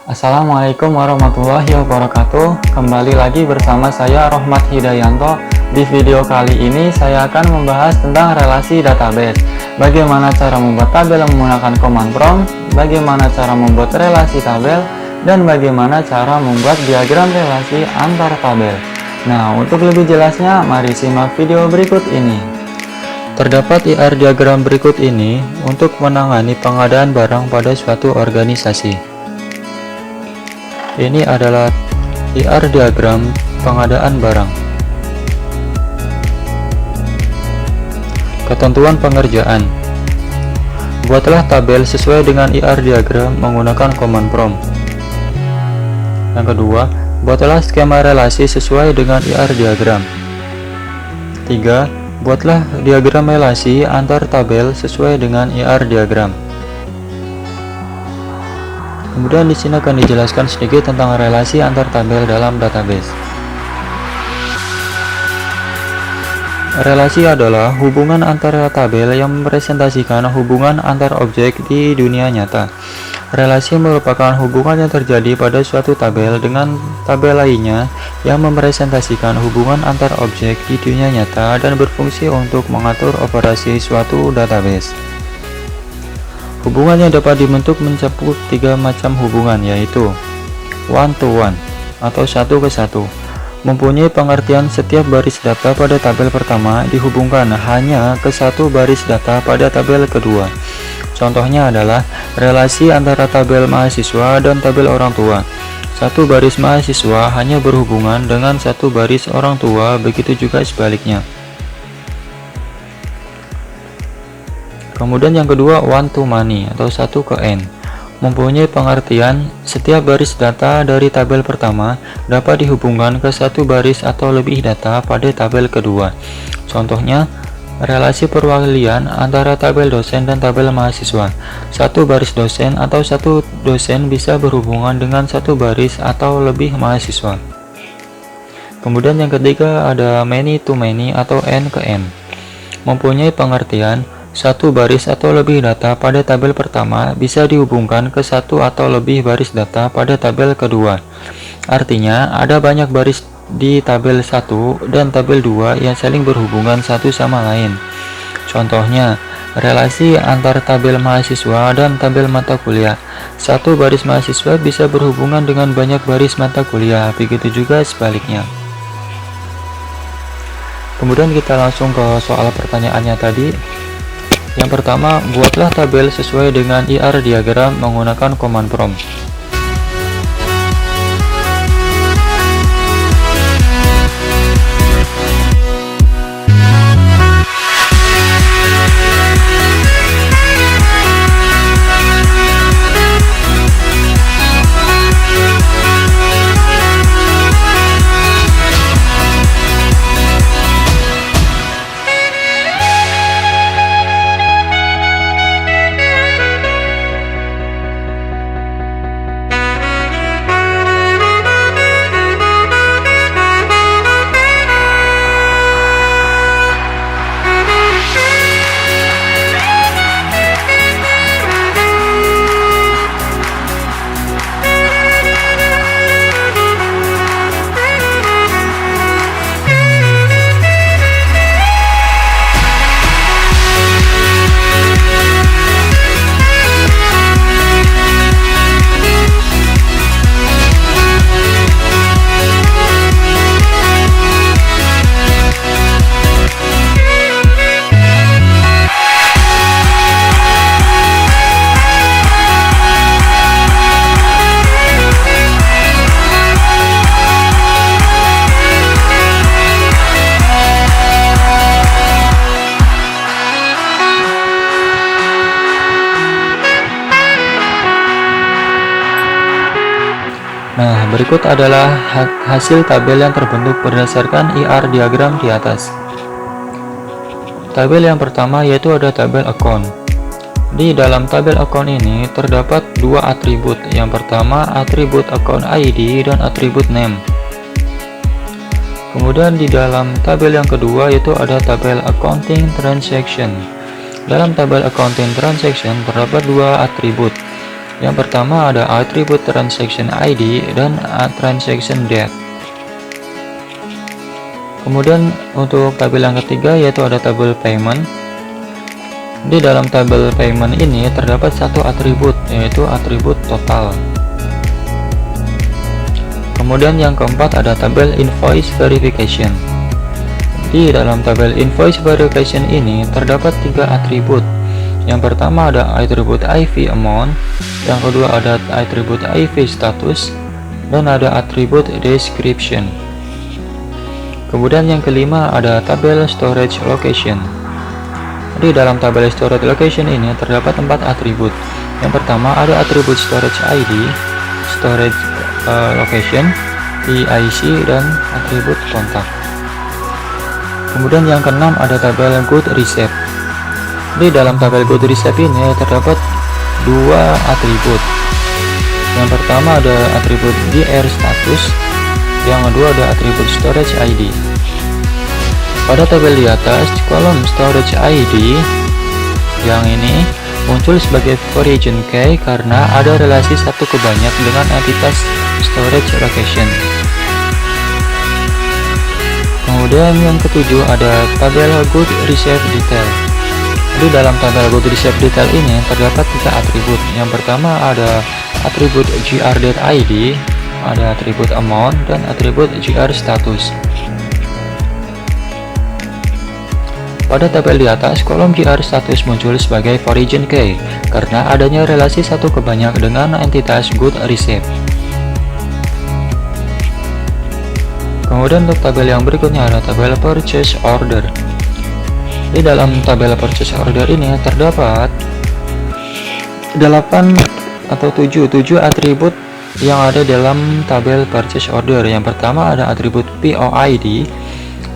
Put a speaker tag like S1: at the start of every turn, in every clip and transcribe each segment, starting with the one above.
S1: Assalamualaikum warahmatullahi wabarakatuh. Kembali lagi bersama saya Rohmat Hidayanto. Di video kali ini saya akan membahas tentang relasi database. Bagaimana cara membuat tabel menggunakan command prompt, bagaimana cara membuat relasi tabel, dan bagaimana cara membuat diagram relasi antar tabel. Nah, untuk lebih jelasnya mari simak video berikut ini. Terdapat IR diagram berikut ini untuk menangani pengadaan barang pada suatu organisasi. Ini adalah IR diagram pengadaan barang. Ketentuan pengerjaan. Buatlah tabel sesuai dengan IR diagram menggunakan command prompt. Yang kedua, buatlah skema relasi sesuai dengan IR diagram. 3. Buatlah diagram relasi antar tabel sesuai dengan IR diagram. Kemudian di sini akan dijelaskan sedikit tentang relasi antar tabel dalam database. Relasi adalah hubungan antara tabel yang merepresentasikan hubungan antar objek di dunia nyata. Relasi merupakan hubungan yang terjadi pada suatu tabel dengan tabel lainnya yang merepresentasikan hubungan antar objek di dunia nyata dan berfungsi untuk mengatur operasi suatu database. Hubungan yang dapat dibentuk mencakup tiga macam hubungan, yaitu one to one atau satu ke satu. Mempunyai pengertian setiap baris data pada tabel pertama dihubungkan hanya ke satu baris data pada tabel kedua. Contohnya adalah relasi antara tabel mahasiswa dan tabel orang tua. Satu baris mahasiswa hanya berhubungan dengan satu baris orang tua, begitu juga sebaliknya. Kemudian yang kedua, one to many atau satu ke n. Mempunyai pengertian setiap baris data dari tabel pertama dapat dihubungkan ke satu baris atau lebih data pada tabel kedua. Contohnya, relasi perwalian antara tabel dosen dan tabel mahasiswa. Satu baris dosen atau satu dosen bisa berhubungan dengan satu baris atau lebih mahasiswa. Kemudian yang ketiga ada many to many atau n ke n. Mempunyai pengertian satu baris atau lebih data pada tabel pertama bisa dihubungkan ke satu atau lebih baris data pada tabel kedua. Artinya, ada banyak baris di tabel 1 dan tabel 2 yang saling berhubungan satu sama lain. Contohnya, relasi antar tabel mahasiswa dan tabel mata kuliah. Satu baris mahasiswa bisa berhubungan dengan banyak baris mata kuliah, begitu juga sebaliknya. Kemudian kita langsung ke soal pertanyaannya tadi. Yang pertama, buatlah tabel sesuai dengan IR diagram menggunakan command prompt. Nah, berikut adalah hasil tabel yang terbentuk berdasarkan IR diagram di atas. Tabel yang pertama yaitu ada tabel account. Di dalam tabel account ini terdapat dua atribut. Yang pertama atribut account ID dan atribut name. Kemudian di dalam tabel yang kedua yaitu ada tabel accounting transaction. Dalam tabel accounting transaction terdapat dua atribut. Yang pertama ada atribut transaction ID dan transaction date. Kemudian untuk tabel yang ketiga yaitu ada tabel payment. Di dalam tabel payment ini terdapat satu atribut, yaitu atribut total. Kemudian yang keempat ada tabel invoice verification. Di dalam tabel invoice verification ini terdapat tiga atribut. Yang pertama ada atribut IV amount, yang kedua ada atribut IV status, dan ada atribut description. Kemudian yang kelima ada tabel storage location. Di dalam tabel storage location ini terdapat 4 atribut. Yang pertama ada atribut storage ID, storage location, PIC, dan atribut kontak. Kemudian yang keenam ada tabel good receipt. Di dalam tabel good receipt ini terdapat 2 atribut. Yang pertama ada atribut DR status, yang kedua ada atribut storage ID. Pada tabel di atas, kolom storage ID yang ini muncul sebagai origin key karena ada relasi satu ke banyak dengan entitas storage location. Kemudian yang ketujuh ada tabel good receipt detail. Di dalam tabel good receipt detail ini terdapat 3 atribut. Yang pertama ada atribut gr.id, ada atribut amount, dan atribut gr status. Pada tabel di atas, kolom gr status muncul sebagai origin key karena adanya relasi satu ke banyak dengan entitas good receipt. Kemudian untuk tabel yang berikutnya ada tabel purchase order. Di dalam tabel purchase order ini terdapat 8 atau 7 atribut yang ada dalam tabel purchase order. Yang pertama ada atribut POID,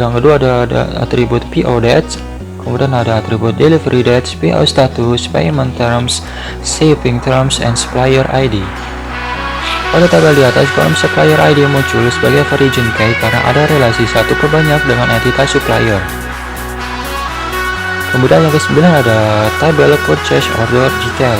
S1: yang kedua ada atribut PO dates, kemudian ada atribut delivery dates, PO status, payment terms, shipping terms, and supplier ID. Pada tabel di atas, kolom supplier ID muncul sebagai origin key karena ada relasi satu ke banyak dengan entitas supplier. Kemudian yang ke-9 ada tabel purchase order detail.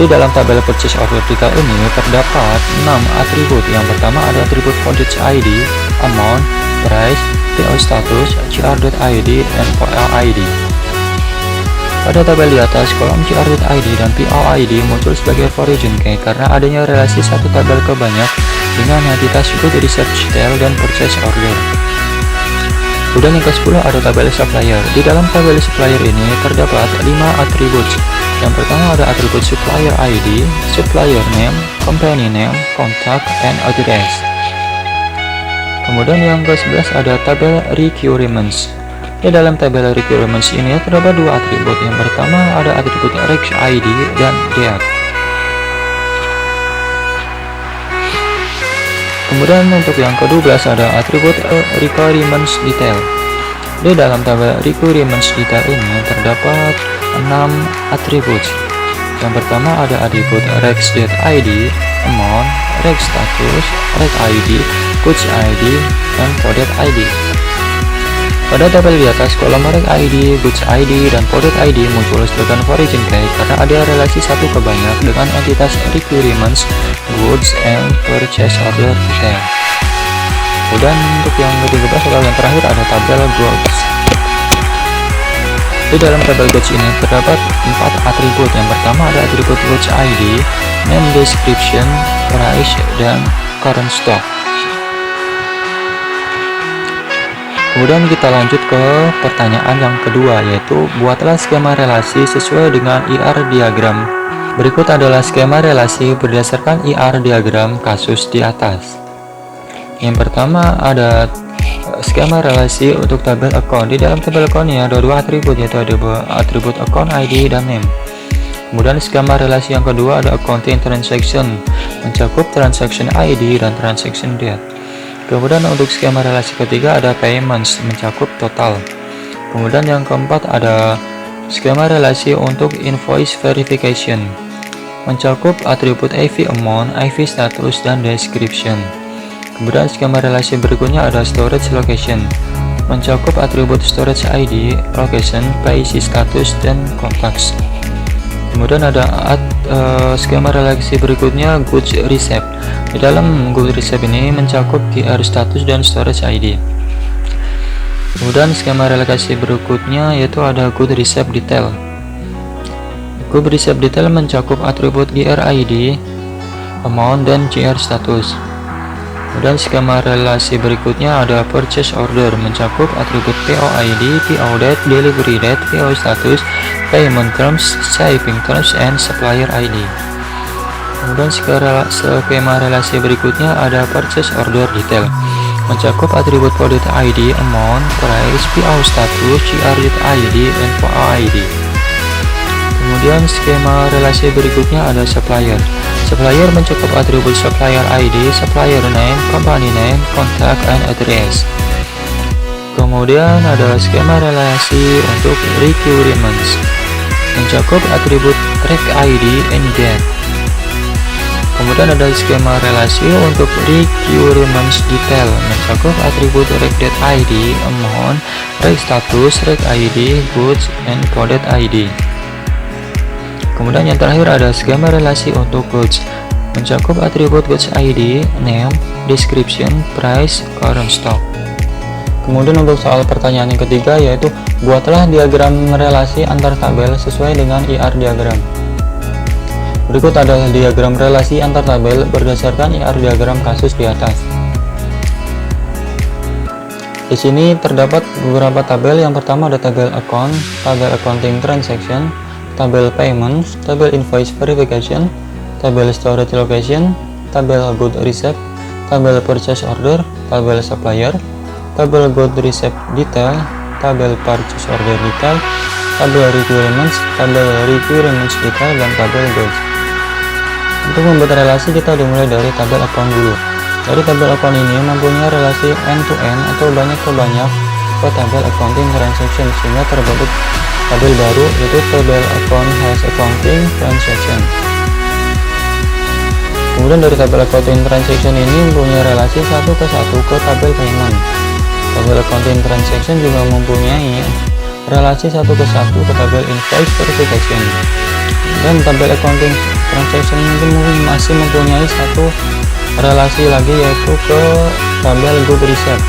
S1: Di dalam tabel purchase order detail ini terdapat 6 atribut. Yang pertama ada atribut purchase ID, amount, price, PO status, gr.id, dan PO-ID. Pada tabel di atas, kolom gr.id dan PO-ID muncul sebagai origin key karena adanya relasi satu tabel ke banyak dengan entitas good receipt detail dan purchase order. Kemudian yang ke-10 ada tabel supplier. Di dalam tabel supplier ini terdapat 5 atribut. Yang pertama ada atribut supplier ID, supplier name, company name, contact, and address. Kemudian yang ke-11 ada tabel requirements. Di dalam tabel requirements ini terdapat 2 atribut. Yang pertama ada atribut req ID dan date. Kemudian untuk yang ke-12 ada atribut requirements detail. Di dalam tabel requirements detail ini terdapat 6 atribut. Yang pertama ada atribut req.id, amount, req status, req ID, goods ID, dan product ID. Pada tabel di atas, kolom req ID, goods ID, dan product ID muncul sebagai origin key karena ada relasi satu ke banyak dengan entitas requirements, goods, and purchase order detail. Kemudian untuk yang ke-13 atau yang terakhir ada tabel goods. Di dalam tabel goods ini terdapat 4 atribut. Yang pertama ada atribut goods ID, name, description, price, dan current stock. Kemudian kita lanjut ke pertanyaan yang kedua, yaitu buatlah skema relasi sesuai dengan IR diagram. Berikut adalah skema relasi berdasarkan IR diagram kasus di atas. Yang pertama ada skema relasi untuk tabel account. Di dalam tabel account ini ada 2 atribut, yaitu ada atribut account ID dan name. Kemudian skema relasi yang kedua ada accounting transaction, mencakup transaction ID dan transaction date. Kemudian untuk skema relasi ketiga ada payments, mencakup total. Kemudian yang keempat ada skema relasi untuk invoice verification, mencakup atribut IV amount, IV status, dan description. Kemudian skema relasi berikutnya ada storage location, mencakup atribut storage ID, location, PIC status, dan contacts. Kemudian ada skema relasi berikutnya goods receipt. Di dalam goods receipt ini mencakup GR status dan storage ID. Kemudian skema relasi berikutnya yaitu ada goods receipt detail. Goods receipt detail mencakup atribut GR ID, amount, dan GR status. Kemudian skema relasi berikutnya ada purchase order, mencakup atribut PO ID, PO date, delivery date, PO status, payment terms, shipping terms, and supplier ID. Kemudian skema relasi berikutnya ada purchase order detail, mencakup atribut PO date ID, amount, price, PO status, GR date ID, and PO ID. Kemudian skema relasi berikutnya ada supplier. Supplier mencakup atribut supplier ID, supplier name, company name, contact, and address. Kemudian ada skema relasi untuk requirements, mencakup atribut rec ID and date. Kemudian ada skema relasi untuk requirements detail, mencakup atribut rec date ID, amount, rec status, rec ID, goods, and coded ID. Kemudian yang terakhir ada skema relasi untuk goods, mencakup atribut goods ID, name, description, price, current stock. Kemudian untuk soal pertanyaan yang ketiga yaitu buatlah diagram relasi antar tabel sesuai dengan IR diagram. Berikut adalah diagram relasi antar tabel berdasarkan IR diagram kasus di atas. Di sini terdapat beberapa tabel. Yang pertama ada tabel account, tabel accounting transaction, tabel payments, tabel invoice verification, tabel storage location, tabel good receipt, tabel purchase order, tabel supplier, tabel good receipt detail, tabel purchase order detail, tabel requirements detail, dan tabel goods. Untuk membuat relasi kita dimulai dari tabel account dulu. Dari tabel account ini mempunyai relasi end to end atau banyak ke banyak ke tabel accounting transaction, sehingga terbentuk tabel baru yaitu tabel account has accounting transaction. Kemudian dari tabel accounting transaction ini mempunyai relasi satu ke satu ke tabel payment. Tabel accounting transaction juga mempunyai relasi satu ke satu ke tabel invoice verification. Dan tabel accounting transaction ini masih mempunyai satu relasi lagi yaitu ke tabel good receipt.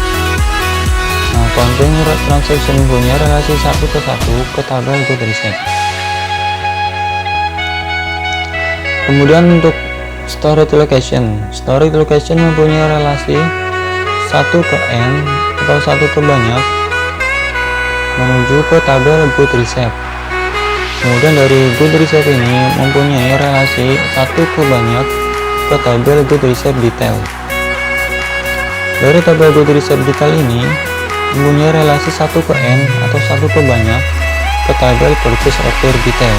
S1: Accounting transaction punya relasi satu ke satu ke tabel good receipt. Kemudian untuk storage location mempunyai relasi satu ke n atau satu ke banyak menuju ke tabel good receipt. Kemudian dari good receipt ini mempunyai relasi satu ke banyak ke tabel good receipt detail. Dari tabel good receipt detail ini mempunyai relasi satu ke n atau satu ke banyak ke tabel purchase order detail.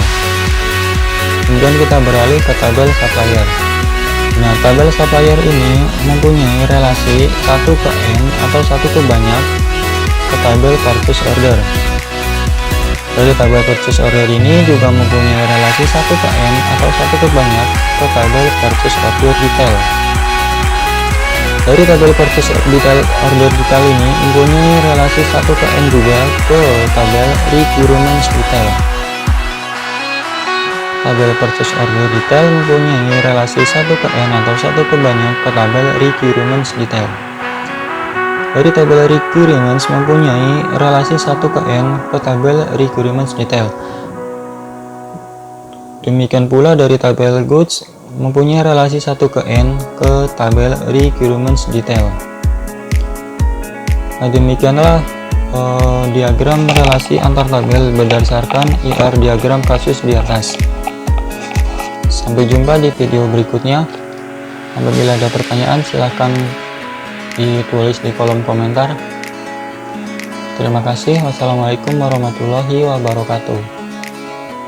S1: Kemudian kita beralih ke tabel supplier. Nah, tabel supplier ini mempunyai relasi satu ke n atau satu ke banyak ke tabel purchase order. Dari tabel purchase order ini juga mempunyai relasi satu ke n atau satu ke banyak ke tabel purchase order detail. Dari tabel purchase order detail ini mempunyai relasi satu ke n juga ke tabel requirements detail. Tabel purchase order detail mempunyai relasi satu ke n atau satu ke banyak ke tabel requirements detail. Dari tabel requirements mempunyai relasi satu ke n ke tabel requirements detail. Demikian pula dari tabel goods mempunyai relasi satu ke n ke tabel requirements detail. Nah, demikianlah diagram relasi antar tabel berdasarkan IR diagram kasus di atas. Sampai jumpa di video berikutnya. Apabila ada pertanyaan silahkan ditulis di kolom komentar. Terima kasih. Wassalamualaikum warahmatullahi wabarakatuh.